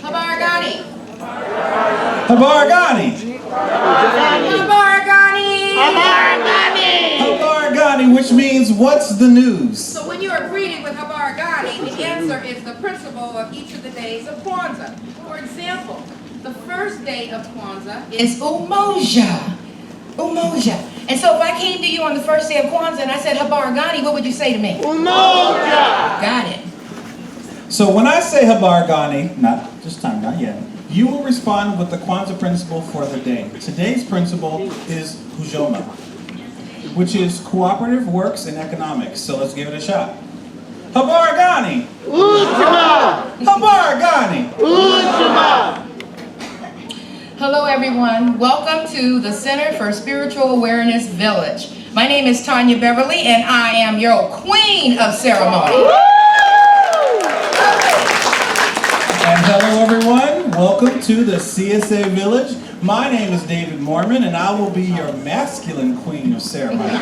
Habargani. Habargani. Habargani. Habargani, which means what's the news? So when you are greeted with Habargani, the answer is the principle of each of the days of Kwanzaa. For example, the first day of Kwanzaa is Umoja. Umoja. And so if I came to you on the first day of Kwanzaa and I said Habargani, what would you say to me? Umoja. Got it. So when I say Habargani, not yet, you will respond with the Kwanzaa principle for the day. Today's principle is Hujoma, which is Cooperative Works in Economics. So let's give it a shot. Habargani. Ujima. Habargani. Ujima. Hello everyone, welcome to the Center for Spiritual Awareness Village. My name is Tynya Beverly and I am your queen of ceremony. And hello everyone, welcome to the CSA Village. My name is David Mormon and I will be your masculine queen of ceremony.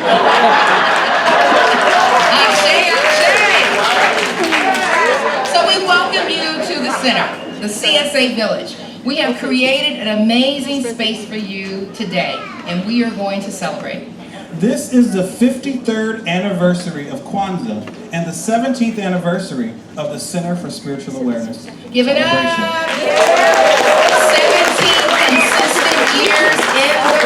So we welcome you to the center, the CSA Village. We have created an amazing space for you today, and we are going to celebrate. This is the 53rd anniversary of Kwanzaa and the 17th anniversary of the Center for Spiritual Awareness. Give it up! 17 consistent years in the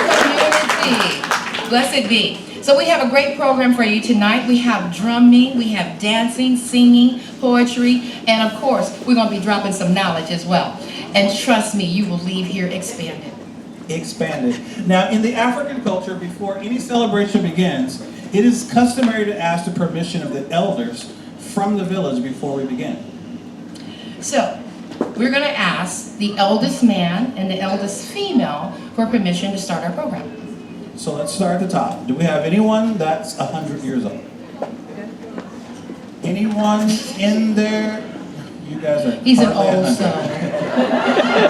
community. Blessed be. So we have a great program for you tonight. We have drumming, we have dancing, singing, poetry, and of course, we're going to be dropping some knowledge as well. And trust me, you will leave here expanded. Expanded. Now, in the African culture, before any celebration begins, it is customary to ask the permission of the elders from the village before we begin. So, we're going to ask the eldest man and the eldest female for permission to start our program. So let's start at the top. Do we have anyone that's 100 years old? Anyone in there? You guys are He's an hardly old 100. son.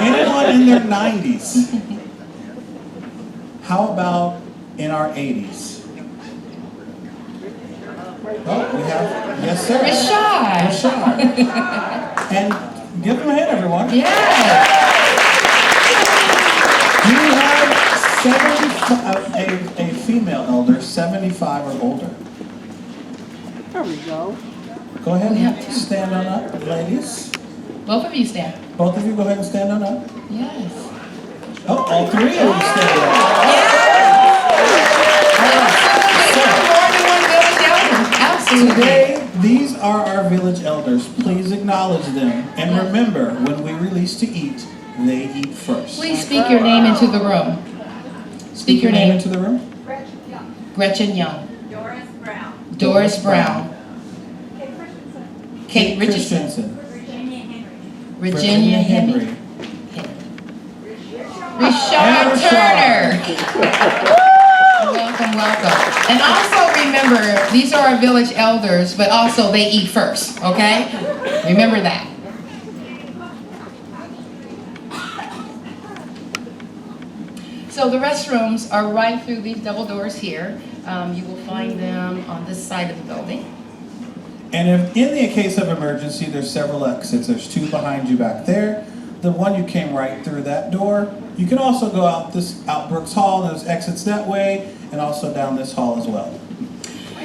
Anyone in their 90s? How about in our 80s? Oh, we have, yes sir. Rashad. And give them a hand, everyone. Yeah. You have a female elder, 75 or older. There we go. Go ahead We have and two. stand on up, ladies. Both of you stand. Both of you go ahead and stand on up. Yes. Oh, all three of you stand up. Absolutely. Today, these are our village elders. Please acknowledge them. And remember, when we release to eat, they eat first. Please speak your name into the room. Speak your name into the room. Gretchen Young. Doris Brown. Doris Brown. Kate Richardson. Christensen. Virginia Henry. And Rashad Turner. Welcome, welcome. And also remember, these are our village elders, but also they eat first, okay? Remember that. So the restrooms are right through these double doors here. You will find them on this side of the building. And if in the case of emergency, there's several exits. There's two behind you back there. The one you came right through that door. You can also go out Brooks Hall. There's exits that way, and also down this hall as well.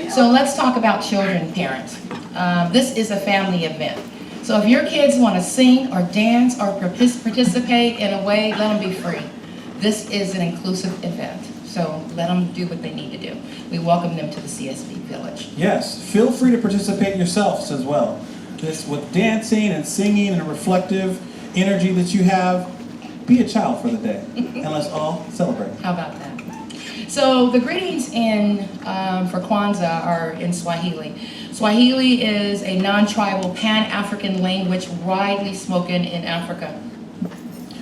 So let's talk about children, parents. This is a family event. So if your kids want to sing or dance or participate in a way, let them be free. This is an inclusive event. So let them do what they need to do. We welcome them to the CSB Village. Yes, feel free to participate yourselves as well. This with dancing and singing and a reflective energy that you have. Be a child for the day, and let's all celebrate. How about that? So the greetings for Kwanzaa are in Swahili. Swahili is a non-tribal Pan-African language widely spoken in Africa.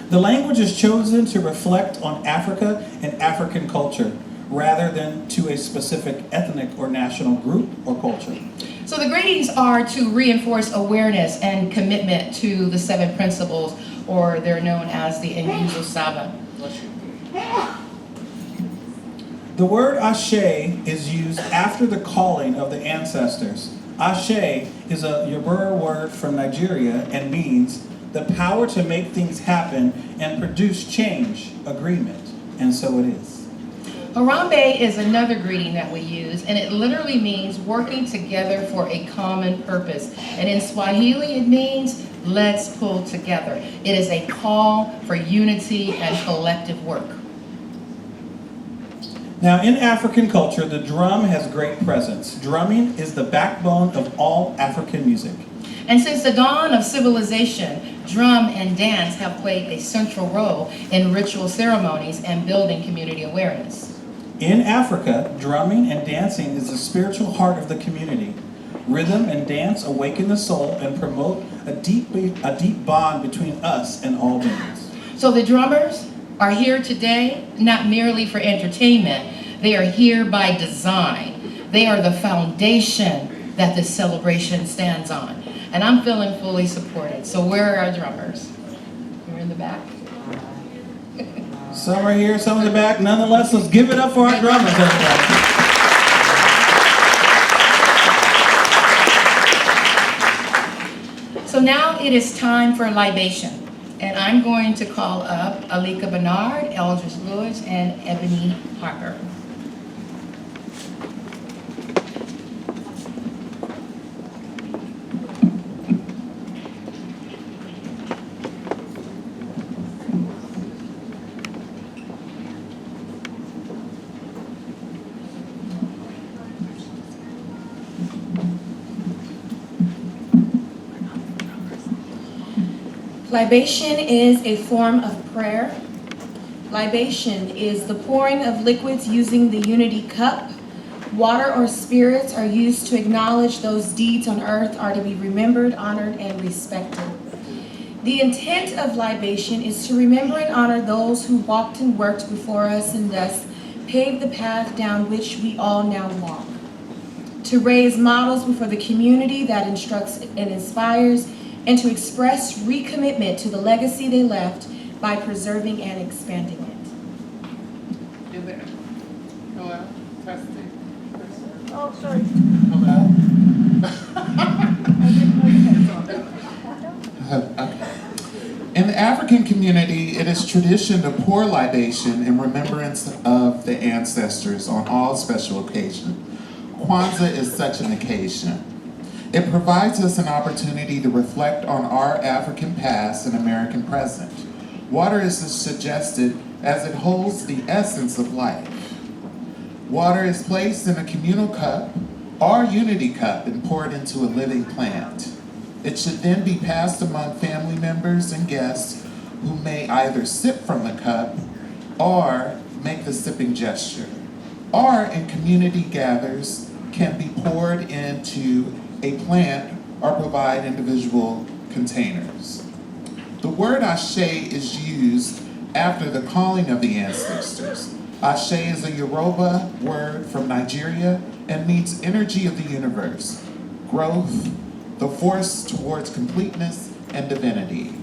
The language is chosen to reflect on Africa and African culture, rather than to a specific ethnic or national group or culture. So the greetings are to reinforce awareness and commitment to the 7 principles, or they're known as the Nguzo Saba. The word ashe is used after the calling of the ancestors. Ashe is a Yoruba word from Nigeria and means the power to make things happen and produce change, agreement, and so it is. Harambe is another greeting that we use, and it literally means working together for a common purpose. And in Swahili, it means let's pull together. It is a call for unity and collective work. Now, in African culture, the drum has great presence. Drumming is the backbone of all African music. And since the dawn of civilization, drum and dance have played a central role in ritual ceremonies and building community awareness. In Africa, drumming and dancing is the spiritual heart of the community. Rhythm and dance awaken the soul and promote a deep bond between us and all beings. So the drummers are here today not merely for entertainment, they are here by design. They are the foundation that this celebration stands on. And I'm feeling fully supported. So where are our drummers? You're in the back. Some are here, some in the back. Nonetheless, let's give it up for our drummers, everybody. So now it is time for libation. And I'm going to call up Alika Bernard, Eldridge Lewis, and Ebony Harper. Libation is a form of prayer. Libation is the pouring of liquids using the unity cup. Water or spirits are used to acknowledge those deeds on earth are to be remembered, honored, and respected. The intent of libation is to remember and honor those who walked and worked before us and thus paved the path down which we all now walk. To raise models before the community that instructs and inspires, and to express recommitment to the legacy they left by preserving and expanding it. Is there? Hello? Testing. Oh, sorry. Hello? In the African community, it is tradition to pour libation in remembrance of the ancestors on all special occasions. Kwanzaa is such an occasion. It provides us an opportunity to reflect on our African past and American present. Water is suggested as it holds the essence of life. Water is placed in a communal cup or unity cup and poured into a living plant. It should then be passed among family members and guests who may either sip from the cup or make the sipping gesture, or in community gathers can be poured into a plant or provide individual containers. The word Ashe is used after the calling of the ancestors. Ashe is a Yoruba word from Nigeria and means energy of the universe, growth, the force towards completeness and divinity.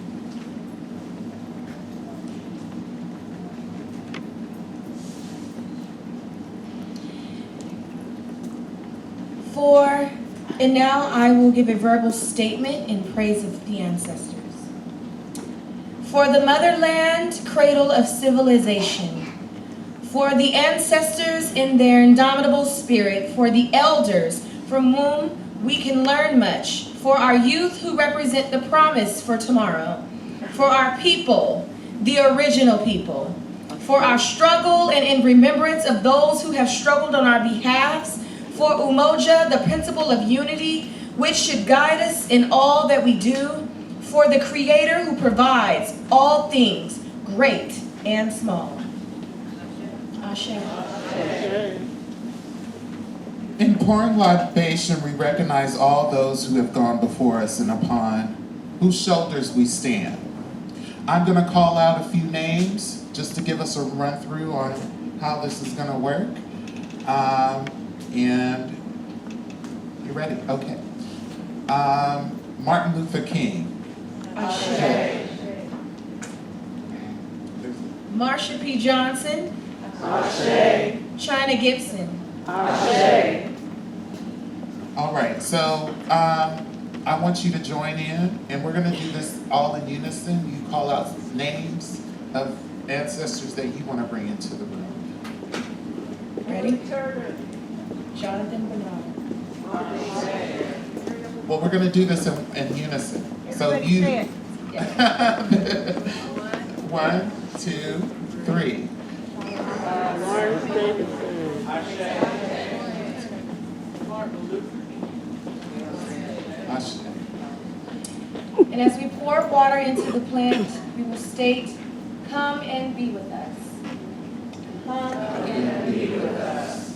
And now I will give a verbal statement in praise of the ancestors. For the motherland, cradle of civilization. For the ancestors in their indomitable spirit. For the elders from whom we can learn much. For our youth who represent the promise for tomorrow. For our people, the original people. For our struggle and in remembrance of those who have struggled on our behalves. For Umoja, the principle of unity, which should guide us in all that we do. For the Creator who provides all things, great and small. Ashe. In pouring libation, we recognize all those who have gone before us and upon whose shoulders we stand. I'm going to call out a few names just to give us a run through on how this is going to work. And you ready? Okay. Martin Luther King. Ashe. Marsha P. Johnson. Ashe. China Gibson. Ashe. All right, so I want you to join in, and we're going to do this all in unison. You call out names of ancestors that you want to bring into the room. Ready? Jonathan Bernard. Well, we're going to do this in unison. So you. 1, 2, 3. Ashe. And as we pour water into the plant, we will state, "Come and be with us. Come and be with us."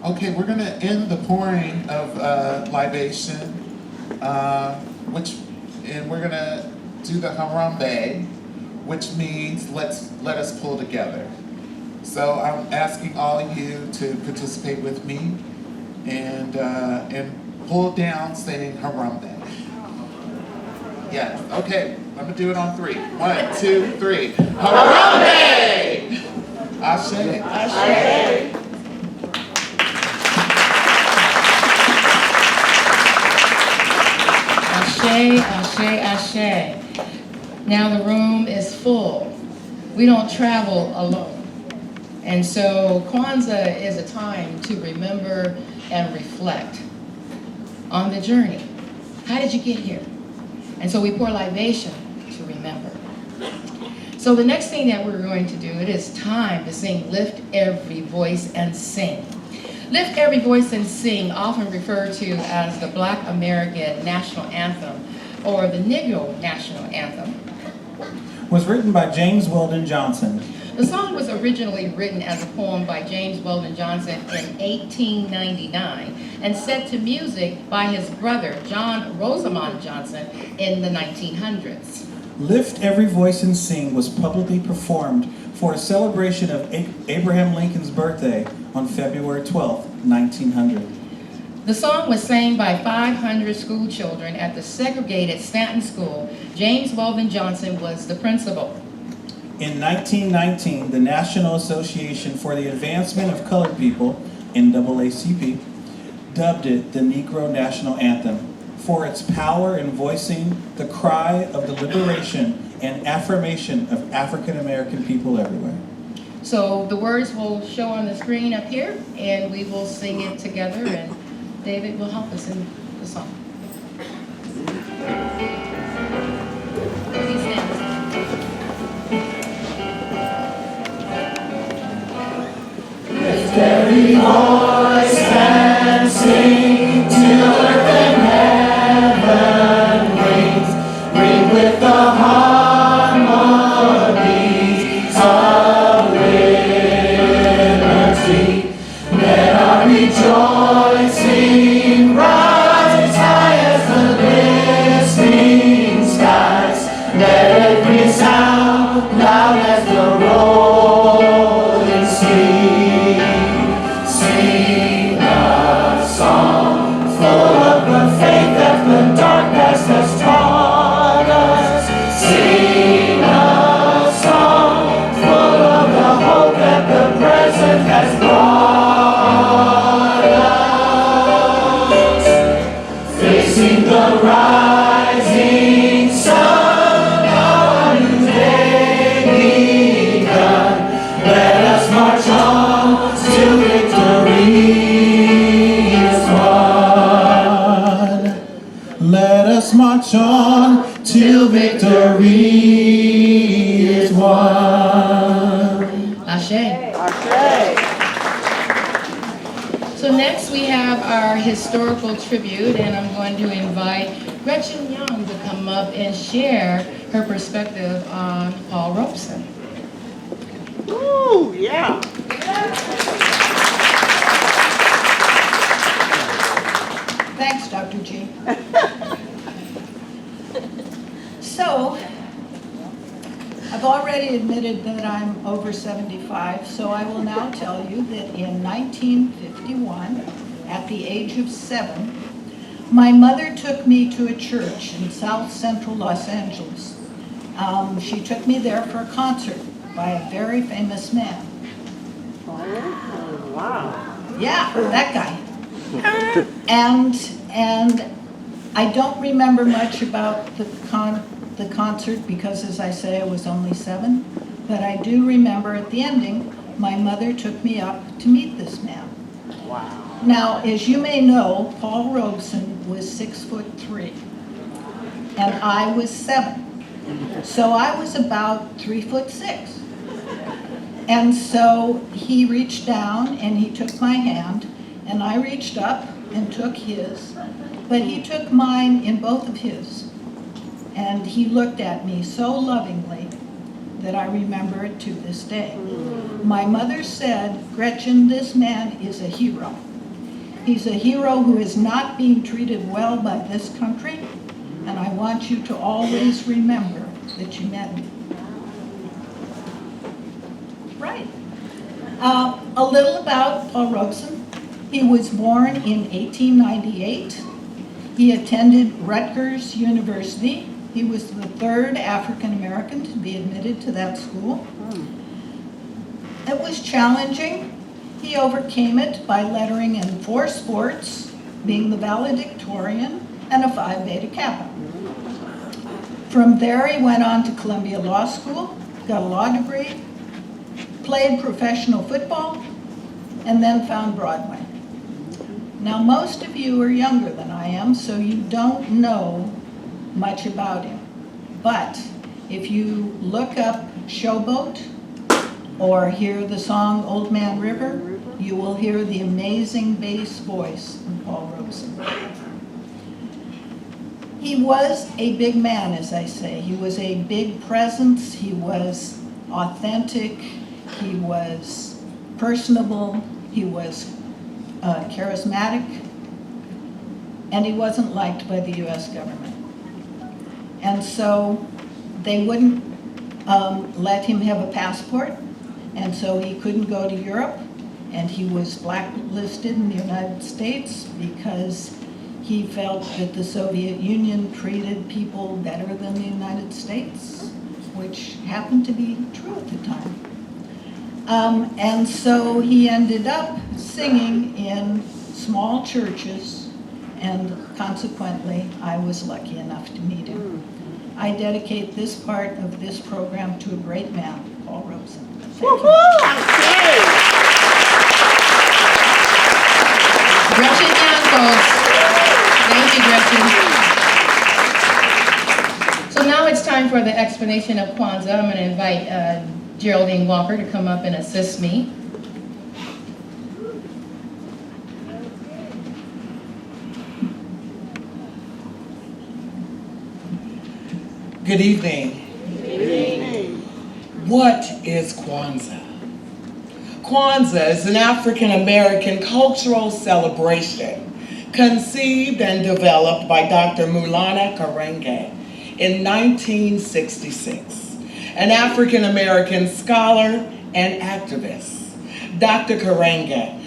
Okay, we're going to end the pouring of libation, and we're going to do the harambe, which means let us pull together. So I'm asking all of you to participate with me and pull down saying harambe. Yes, okay, I'm going to do it on 3. 1, 2, 3. Harambe! Ashe. Ashe. Ashe, ashe, ashe. Now the room is full. We don't travel alone. And so Kwanzaa is a time to remember and reflect on the journey. How did you get here? And so we pour libation to remember. So the next thing that we're going to do, it is time to sing Lift Every Voice and Sing. Lift Every Voice and Sing, often referred to as the Black American National Anthem or the Negro National Anthem, Was written by James Weldon Johnson. The song was originally written as a poem by James Weldon Johnson in 1899 and set to music by his brother, John Rosamond Johnson, in the 1900s. Lift Every Voice and Sing was publicly performed for a celebration of Abraham Lincoln's birthday on February 12, 1900. The song was sang by 500 school children at the segregated Stanton School. James Weldon Johnson was the principal. In 1919, the National Association for the Advancement of Colored People, NAACP, dubbed it the Negro National Anthem for its power in voicing the cry of the liberation and affirmation of African American people everywhere. So the words will show on the screen up here, and we will sing it together, and David will help us in the song. Please stand. Lift every voice and sing till earth and heaven rings. Ring with the harmonies of liberty. Let our rejoicing rise high as the listening skies. Let it resound loud as the rolling sea. Sing a song full of the faith that the dark past has taught us. Sing a song full of the hope that the present has brought us. Facing the rising sun, our new day begun. Let us march on till victory is won. Let us march on till victory is won. Ashe. So next we have our historical tribute, and I'm going to invite Gretchen Young to come up and share her perspective on Paul Robeson. Ooh, yeah. Thanks, Dr. G. So, I've already admitted that I'm over 75, so I will now tell you that in 1951, at the age of 7, my mother took me to a church in South Central Los Angeles. She took me there for a concert by a very famous man. Oh, wow. Yeah, that guy. And I don't remember much about the concert because, as I say, I was only 7. But I do remember at the ending, my mother took me up to meet this man. Wow. Now, as you may know, Paul Robeson was 6'3", and I was 7. So I was about 3'6". And so he reached down and he took my hand, and I reached up and took his, but he took mine in both of his. And he looked at me so lovingly that I remember it to this day. My mother said, "Gretchen, this man is a hero. He's a hero who is not being treated well by this country, and I want you to always remember that you met him." Right. A little about Paul Robeson. He was born in 1898. He attended Rutgers University. He was the 3rd African American to be admitted to that school. It was challenging. He overcame it by lettering in 4 sports, being the valedictorian, and a Phi Beta Kappa. From there, he went on to Columbia Law School, got a law degree, played professional football, and then found Broadway. Now, most of you are younger than I am, so you don't know much about him. But if you look up Showboat or hear the song Old Man River, you will hear the amazing bass voice of Paul Robeson. He was a big man, as I say. He was a big presence. He was authentic. He was personable. He was charismatic. And he wasn't liked by the U.S. government. And so they wouldn't let him have a passport. And so he couldn't go to Europe. And he was blacklisted in the United States because he felt that the Soviet Union treated people better than the United States, which happened to be true at the time. And so he ended up singing in small churches, and consequently, I was lucky enough to meet him. I dedicate this part of this program to a great man, Paul Robeson. Thank you. Gretchen Young, folks. Thank you, Gretchen. So now it's time for the explanation of Kwanzaa. I'm going to invite Geraldine Walker to come up and assist me. Good evening. What is Kwanzaa? Kwanzaa is an African American cultural celebration conceived and developed by Dr. Maulana Karenga in 1966, an African American scholar and activist. Dr. Karenga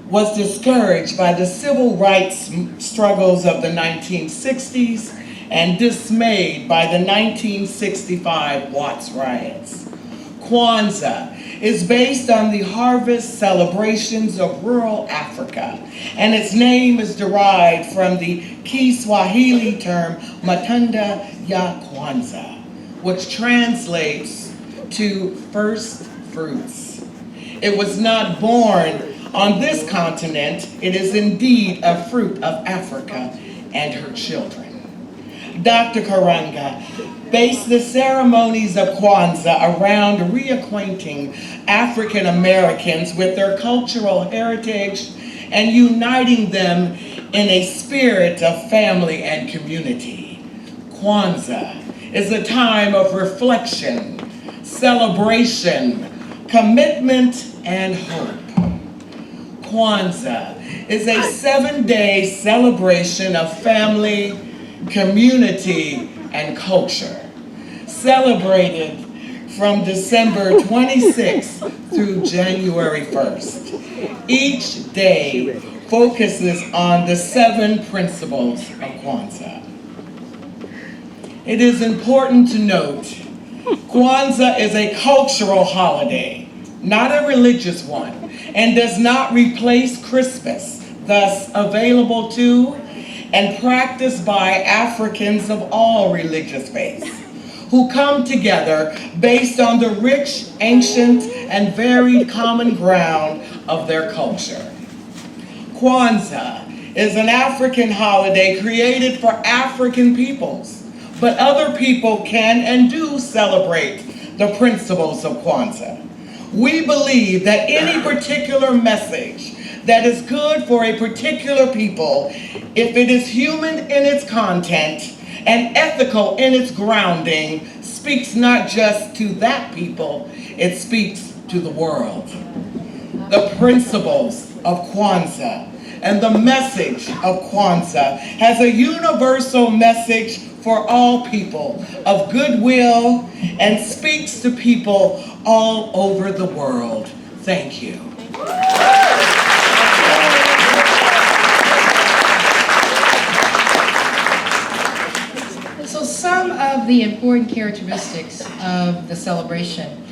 was discouraged by the civil rights struggles of the 1960s and dismayed by the 1965 Watts riots. Kwanzaa is based on the harvest celebrations of rural Africa, and its name is derived from the Kiswahili term Matunda ya Kwanzaa, which translates to first fruits. It was not born on this continent. It is indeed a fruit of Africa and her children. Dr. Karenga based the ceremonies of Kwanzaa around reacquainting African Americans with their cultural heritage and uniting them in a spirit of family and community. Kwanzaa is a time of reflection, celebration, commitment, and hope. Kwanzaa is a 7-day celebration of family, community, and culture, celebrated from December 26th through January 1st. Each day focuses on the 7 principles of Kwanzaa. It is important to note, Kwanzaa is a cultural holiday, not a religious one, and does not replace Christmas, thus available to and practiced by Africans of all religious faiths, who come together based on the rich, ancient, and varied common ground of their culture. Kwanzaa is an African holiday created for African peoples, but other people can and do celebrate the principles of Kwanzaa. We believe that any particular message that is good for a particular people, if it is human in its content and ethical in its grounding, speaks not just to that people, it speaks to the world. The principles of Kwanzaa and the message of Kwanzaa has a universal message for all people of goodwill and speaks to people all over the world. Thank you. So some of the important characteristics of the celebration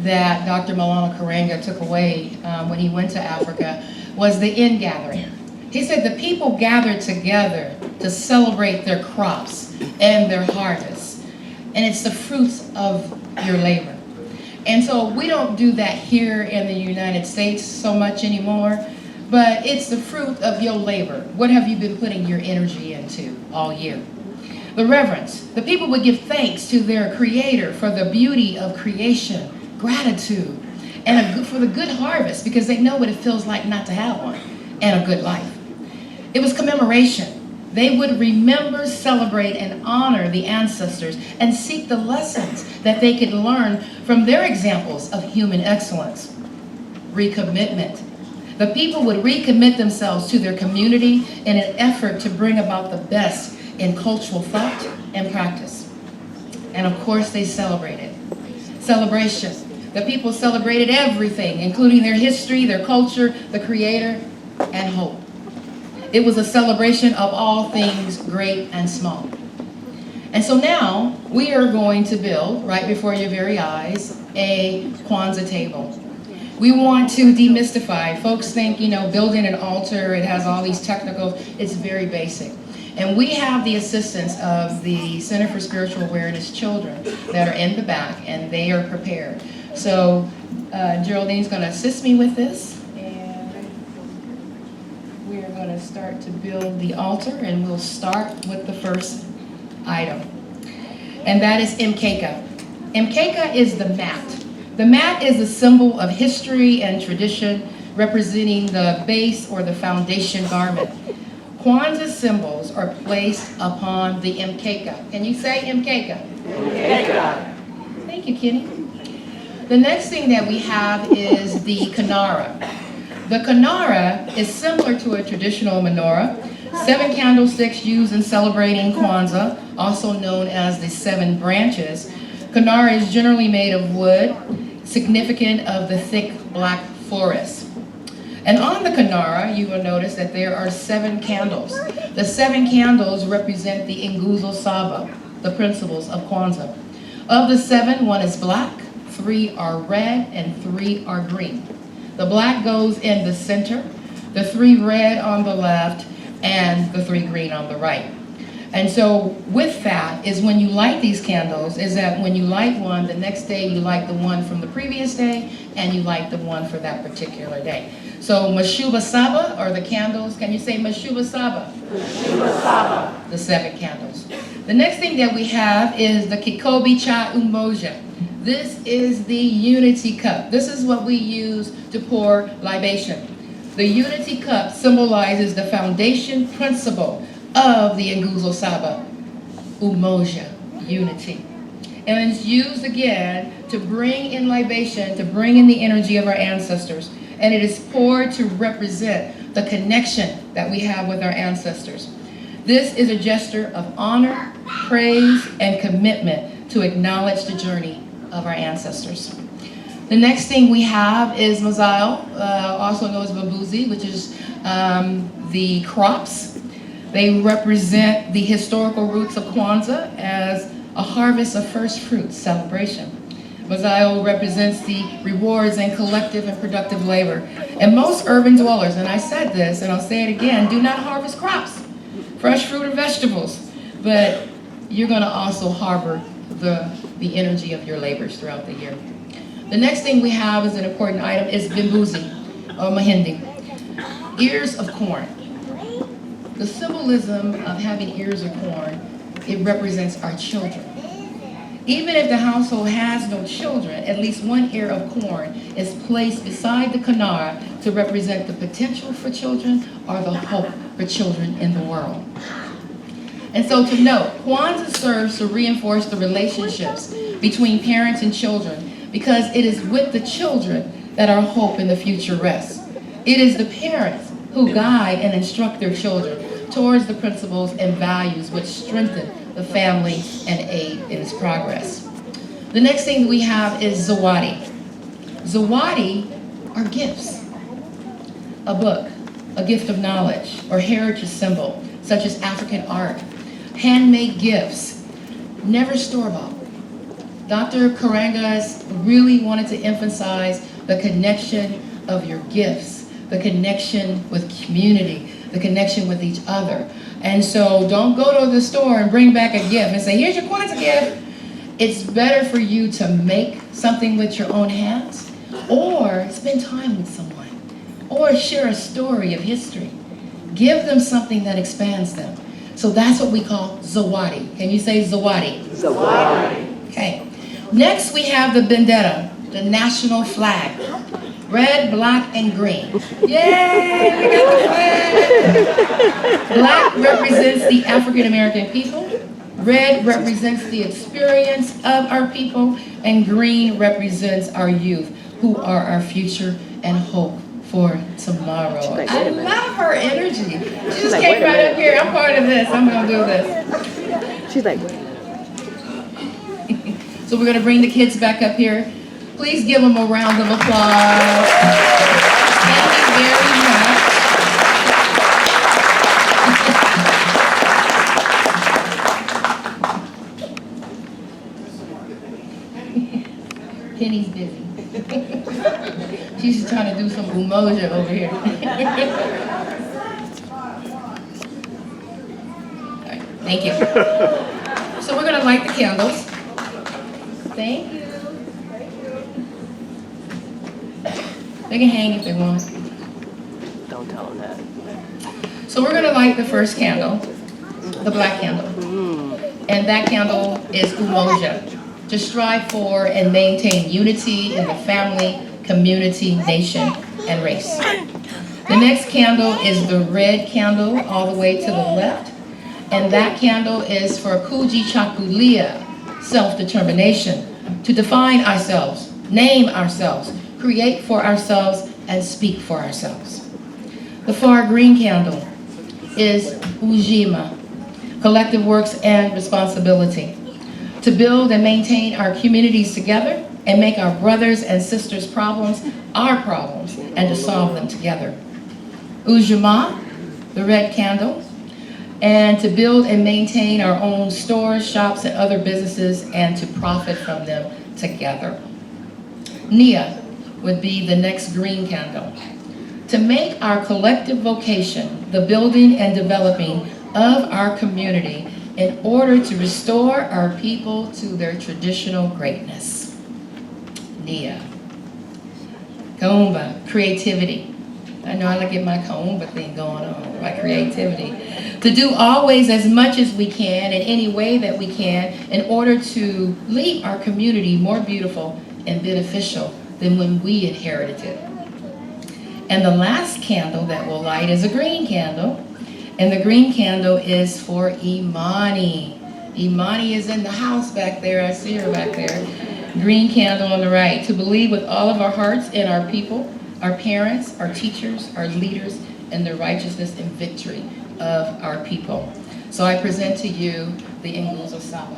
that Dr. Maulana Karenga took away when he went to Africa was the ingathering. He said the people gathered together to celebrate their crops and their harvests. And it's the fruits of your labor. And so we don't do that here in the United States so much anymore, but it's the fruit of your labor. What have you been putting your energy into all year? The reverence. The people would give thanks to their Creator for the beauty of creation, gratitude, and for the good harvest, because they know what it feels like not to have one, and a good life. It was commemoration. They would remember, celebrate, and honor the ancestors and seek the lessons that they could learn from their examples of human excellence. Recommitment. The people would recommit themselves to their community in an effort to bring about the best in cultural thought and practice. And of course, they celebrated. Celebration. The people celebrated everything, including their history, their culture, the Creator, and hope. It was a celebration of all things great and small. And so now we are going to build, right before your very eyes, a Kwanzaa table. We want to demystify. Folks think, building an altar, it has all these technicals. It's very basic. And we have the assistance of the Center for Spiritual Awareness Children that are in the back, and they are prepared. So Geraldine's going to assist me with this. To start to build the altar, and we'll start with the first item, and that is Mkeka. Mkeka is the mat. The mat is a symbol of history and tradition, representing the base or the foundation garment. Kwanzaa symbols are placed upon the Mkeka. Can you say Mkeka? Mkeka. Thank you, Kenny. The next thing that we have is the Kinara. The Kinara is similar to a traditional menorah. 7 candlesticks used in celebrating Kwanzaa, also known as the 7 branches. Kinara is generally made of wood, significant of the thick black forest. And on the Kinara, you will notice that there are 7 candles. The 7 candles represent the Nguzo Saba, the principles of Kwanzaa. Of the 7, 1 is black, 3 are red, and 3 are green. The black goes in the center, the 3 red on the left, and the 3 green on the right. And so with that is when you light these candles, is that when you light one, the next day you light the one from the previous day, and you light the one for that particular day. So Nguzo Saba are the candles. Can you say Nguzo Saba? Nguzo Saba. The 7 candles. The next thing that we have is the Kikobi Cha Umoja. This is the unity cup. This is what we use to pour libation. The unity cup symbolizes the foundation principle of the Nguzo Saba, Umoja, unity. And it's used again to bring in libation, to bring in the energy of our ancestors. And it is poured to represent the connection that we have with our ancestors. This is a gesture of honor, praise, and commitment to acknowledge the journey of our ancestors. The next thing we have is Mazail, also known as Babuzi, which is the crops. They represent the historical roots of Kwanzaa as a harvest of first fruits celebration. Mazayo represents the rewards and collective and productive labor. And most urban dwellers, and I said this and I'll say it again, do not harvest crops, fresh fruit or vegetables, but you're going to also harbor the energy of your labors throughout the year. The next thing we have as an important item is bimbuzi, or mahindi, ears of corn. The symbolism of having ears of corn, it represents our children. Even if the household has no children, at least one ear of corn is placed beside the kanara to represent the potential for children or the hope for children in the world. And so to note, Kwanzaa serves to reinforce the relationships between parents and children because it is with the children that our hope in the future rests. It is the parents who guide and instruct their children towards the principles and values which strengthen the family and aid in its progress. The next thing we have is zawadi. Zawadi are gifts. A book, a gift of knowledge, or heritage symbol, such as African art, handmade gifts, never store-bought. Dr. Karenga really wanted to emphasize the connection of your gifts, the connection with community, the connection with each other. And so don't go to the store and bring back a gift and say, here's your Kwanzaa gift. It's better for you to make something with your own hands or spend time with someone or share a story of history. Give them something that expands them. So that's what we call zawadi. Can you say zawadi? Zawadi. Okay. Next we have the bendera, the national flag. Red, black, and green. Yay! We got the flag! Black represents the African American people. Red represents the experience of our people. And green represents our youth, who are our future and hope for tomorrow. Like, I love her energy. She just like, came right minute. up here. I'm part of this. I'm going to do this. She's like, So we're going to bring the kids back up here. Please give them a round of applause. Thank you very much. Penny's busy. She's just trying to do some umoja over here. All right, thank you. So we're going to light the candles. Thank you. They can hang if they want. don't tell him that. So we're going to light the first candle, the black candle. And that candle is umoja, to strive for and maintain unity in the family, community, nation, and race. The next candle is the red candle all the way to the left. And that candle is for kujichagulia, self-determination, to define ourselves, name ourselves, create for ourselves, and speak for ourselves. The far green candle is ujima, collective works and responsibility, to build and maintain our communities together and make our brothers and sisters' problems our problems and to solve them together. Ujima, the red candle, and to build and maintain our own stores, shops, and other businesses and to profit from them together. Nia would be the next green candle. To make our collective vocation the building and developing of our community in order to restore our people to their traditional greatness. Nia. Kaumba, creativity. I know I get my kaumba thing going on, my creativity. To do always as much as we can in any way that we can in order to leave our community more beautiful and beneficial than when we inherited it. And the last candle that we'll light is a green candle. And the green candle is for Imani. Imani is in the house back there. I see her back there. Green candle on the right. To believe with all of our hearts in our people, our parents, our teachers, our leaders, and the righteousness and victory of our people. So I present to you the Nguzo Saba.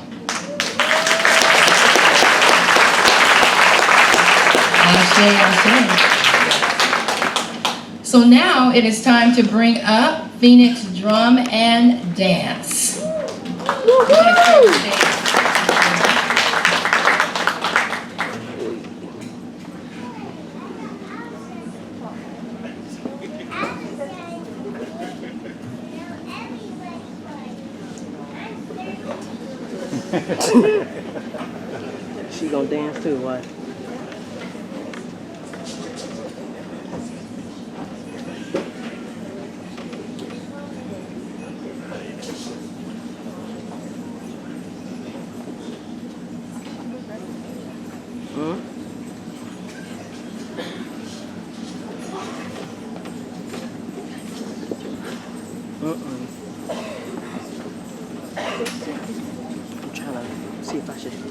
So now it is time to bring up Phoenix Drum and Dance. She gonna dance too, what? I'm trying to see if I should